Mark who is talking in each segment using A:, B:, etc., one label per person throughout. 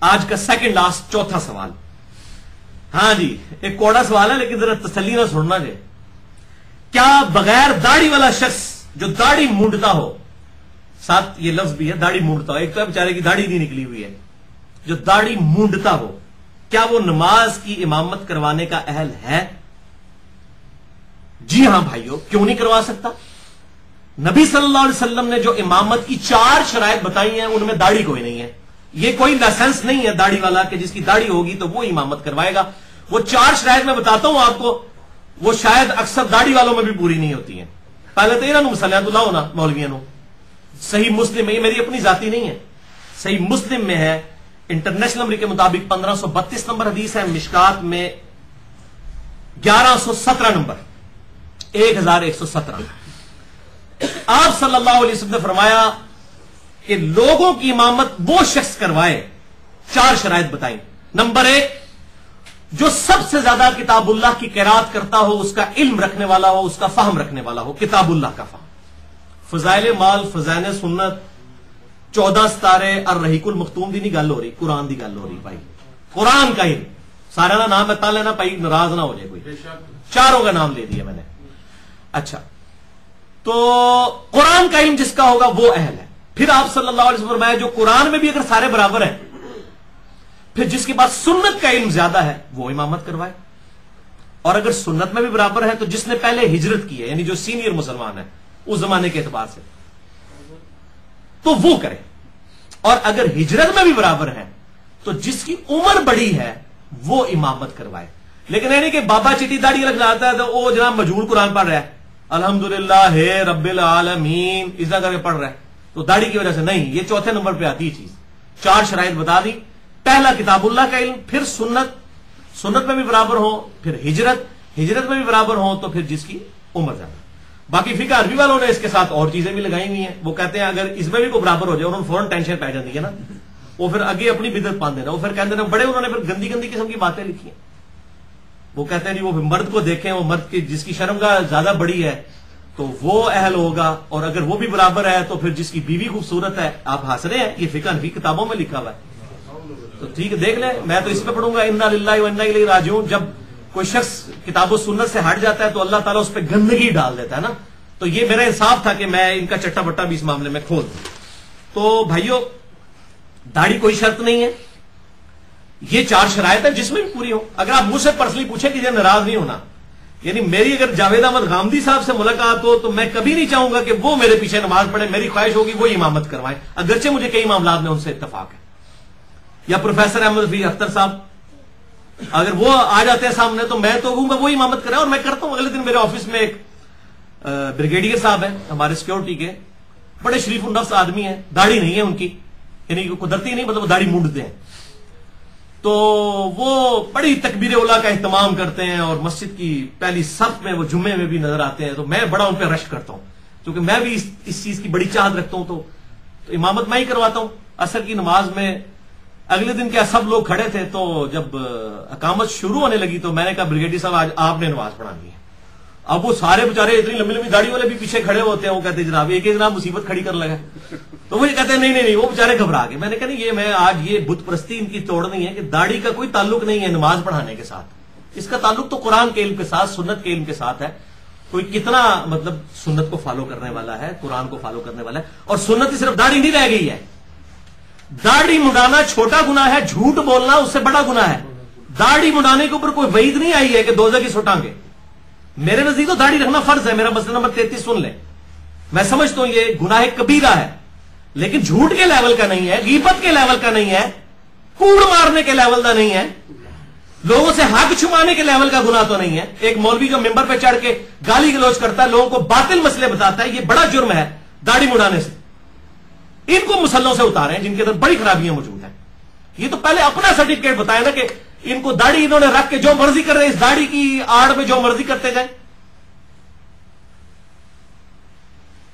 A: آج کا second last چوتھا سوال. ہاں جی ایک کوڑا سوال ہے لیکن ذرا تسلی نہ سننا جائے. کیا بغیر داڑھی والا شخص جو داڑھی مونڈتا ہو، ساتھ یہ لفظ بھی ہے داڑھی مونڈتا ہو، ایک تو بیچارے کی داڑھی نہیں نکلی ہوئی ہے، جو داڑھی مونڈتا ہو کیا وہ نماز کی امامت کروانے کا اہل ہے؟ جی ہاں بھائیو، کیوں نہیں کروا سکتا؟ نبی صلی اللہ علیہ وسلم نے جو امامت کی 4 شرائط بتائی ہیں ان میں داڑھی کوئی نہیں ہے. یہ کوئی لائسنس نہیں ہے داڑھی والا کہ جس کی داڑھی ہوگی تو وہ امامت کروائے گا. وہ 4 شرائط میں بتاتا ہوں آپ کو، وہ شاید اکثر داڑھی والوں میں بھی پوری نہیں ہوتی ہیں. پہلے تو انہوں مسلیات اللہ ہونا مولویوں نو. صحیح مسلم میں، یہ میری اپنی ذاتی نہیں ہے، صحیح مسلم میں ہے، انٹرنیشنل نمبر کے مطابق 1532 نمبر حدیث ہے، مشکات میں 1117 نمبر 1117. آپ صلی اللہ علیہ وسلم نے فرمایا کہ لوگوں کی امامت وہ شخص کروائے، 4 شرائط بتائیں. نمبر 1، جو سب سے زیادہ کتاب اللہ کی قرات کرتا ہو، اس کا علم رکھنے والا ہو، اس کا فہم رکھنے والا ہو، کتاب اللہ کا فہم. فضائل مال، فضائل سنت، 14 ستارے، الرحیق المختوم دی نہیں گل ہو رہی، قرآن دی گل ہو رہی بھائی. قرآن کا علم، سارا کا نام بتا لینا بھائی، ناراض نہ ہو جائے کوئی. 4 کا نام لے دیا میں نے. اچھا تو قرآن کا علم جس کا ہوگا وہ اہل ہے. پھر آپ صلی اللہ علیہ وسلم فرمایا جو قرآن میں بھی اگر سارے برابر ہیں، پھر جس کے پاس سنت کا علم زیادہ ہے وہ امامت کروائے. اور اگر سنت میں بھی برابر ہے تو جس نے پہلے ہجرت کی ہے، یعنی جو سینئر مسلمان ہے اس زمانے کے اعتبار سے، تو وہ کرے. اور اگر ہجرت میں بھی برابر ہے تو جس کی عمر بڑی ہے وہ امامت کروائے. لیکن یعنی کہ بابا چٹی داڑھی رکھ لاتا ہے تو وہ جناب مجہول قرآن پڑھ رہا ہے، الحمدللہ ہے رب العالمین اس طرح کر کے پڑھ رہا ہے، تو داڑھی کی وجہ سے نہیں. یہ چوتھے نمبر پہ آتی چیز. 4 شرائط بتا دی. پہلا کتاب اللہ کا علم، پھر سنت میں بھی برابر ہو، پھر ہجرت میں بھی برابر ہو، تو پھر جس کی عمر زیادہ. باقی فقہ عربی والوں نے اس کے ساتھ اور چیزیں بھی لگائی ہوئی ہیں. وہ کہتے ہیں اگر اس میں بھی کوئی برابر ہو جائے، انہوں نے فوراً ٹینشن پہ جاتی ہے نا، وہ پھر آگے اپنی بدعت پان دینا. وہ پھر کہتے ہیں بڑے انہوں نے پھر گندی گندی قسم کی باتیں لکھی ہیں. وہ کہتے ہیں جی وہ مرد کو دیکھیں، وہ مرد کی جس کی شرمگاہ زیادہ بڑی ہے تو وہ اہل ہوگا، اور اگر وہ بھی برابر ہے تو پھر جس کی بیوی خوبصورت ہے. آپ ہنس رہے ہیں، یہ فقہ حنفی کتابوں میں لکھا ہوا ہے. تو ٹھیک ہے دیکھ لیں، میں تو اس پہ پڑھوں گا انا للہ و انا الیہ راجعون. جب کوئی شخص کتاب و سنت سے ہٹ جاتا ہے تو اللہ تعالیٰ اس پہ گندگی ڈال دیتا ہے نا. تو یہ میرا انصاف تھا کہ میں ان کا چٹا بٹا بھی اس معاملے میں کھول دوں. تو بھائیو داڑھی کوئی شرط نہیں ہے، یہ 4 شرائط ہیں جس میں بھی پوری ہو. اگر آپ مجھ سے پرسنلی پوچھیں کہ یہ ناراض نہیں ہونا، یعنی میری اگر جاوید احمد غامدی صاحب سے ملاقات ہو تو میں کبھی نہیں چاہوں گا کہ وہ میرے پیچھے نماز پڑھے. میری خواہش ہوگی وہ امامت کروائیں، اگرچہ مجھے کئی معاملات میں ان سے اتفاق ہے. یا پروفیسر احمد رفیع اختر صاحب اگر وہ آ جاتے ہیں سامنے تو میں تو کہوں گا وہ امامت کریں، اور میں کرتا ہوں. اگلے دن میرے آفس میں ایک بریگیڈیئر صاحب ہیں ہمارے سیکورٹی کے، بڑے شریف النفس آدمی ہیں، داڑھی نہیں ہے ان کی، یعنی قدرتی نہیں، مطلب داڑھی مونڈتے ہیں. تو وہ بڑی تکبیر اولیٰ کا اہتمام کرتے ہیں اور مسجد کی پہلی صف میں وہ جمعے میں بھی نظر آتے ہیں. تو میں بڑا ان پہ رش کرتا ہوں کیونکہ میں بھی اس چیز کی بڑی چاہت رکھتا ہوں. تو امامت میں ہی کرواتا ہوں. عصر کی نماز میں اگلے دن کیا سب لوگ کھڑے تھے، تو جب اقامت شروع ہونے لگی تو میں نے کہا بریگیڈیئر صاحب آج آپ نے نماز پڑھانی ہے. اب وہ سارے بےچارے اتنی لمبی لمبی داڑھی والے بھی پیچھے کھڑے ہوتے ہیں. وہ کہتے ہیں جناب ایک ایک جناب مصیبت کھڑی کر لگا. تو وہ کہتے ہیں نہیں وہ بےچارے گھبرا گئے. میں نے کہا نہیں، یہ میں آج یہ بت پرستی ان کی توڑنی ہے کہ داڑھی کا کوئی تعلق نہیں ہے نماز پڑھانے کے ساتھ. اس کا تعلق تو قرآن کے علم کے ساتھ، سنت کے علم کے ساتھ ہے. کوئی کتنا مطلب سنت کو فالو کرنے والا ہے، قرآن کو فالو کرنے والا ہے. اور سنت ہی صرف داڑھی نہیں رہ گئی ہے. داڑھی مڈانا چھوٹا گناہ ہے، جھوٹ بولنا اس سے بڑا گناہ ہے. داڑھی مڈانے کے اوپر کوئی وعید نہیں آئی ہے کہ دوزخ کی سٹیں گے. میرے نزدیک تو داڑھی رکھنا فرض ہے. میرا مسئلہ نمبر 33 سن لیں. میں سمجھتا ہوں یہ گناہ کبیرہ ہے، لیکن جھوٹ کے لیول کا نہیں ہے، غیبت کے لیول کا نہیں ہے، کوڑ مارنے کے لیول کا نہیں ہے، لوگوں سے حق چھپانے کے لیول کا گناہ تو نہیں ہے. ایک مولوی جو ممبر پہ چڑھ کے گالی گلوچ کرتا ہے، لوگوں کو باطل مسئلے بتاتا ہے، یہ بڑا جرم ہے داڑھی مڈانے سے. ان کو مسلوں سے اتاریں جن کے اندر بڑی خرابیاں موجود ہیں. یہ تو پہلے اپنا سرٹیفکیٹ بتائیں نا کہ ان کو داڑھی انہوں نے رکھ کے جو مرضی کر رہے، اس داڑھی کی آڑ میں جو مرضی کرتے جائیں.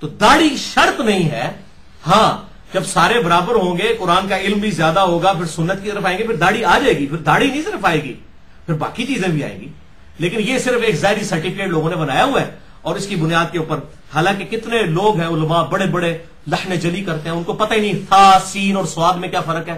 A: تو داڑھی شرط نہیں ہے. ہاں جب سارے برابر ہوں گے، قرآن کا علم بھی زیادہ ہوگا، پھر سنت کی طرف آئیں گے، پھر داڑھی آ جائے گی. پھر داڑھی نہیں صرف آئے گی، پھر باقی چیزیں بھی آئیں گی. لیکن یہ صرف ایک ظاہری سرٹیفکیٹ لوگوں نے بنایا ہوا ہے، اور اس کی بنیاد کے اوپر حالانکہ کتنے لوگ ہیں علماء بڑے بڑے لحن جلی کرتے ہیں، ان کو پتہ ہی نہیں تھا سین اور سواد میں کیا فرق ہے.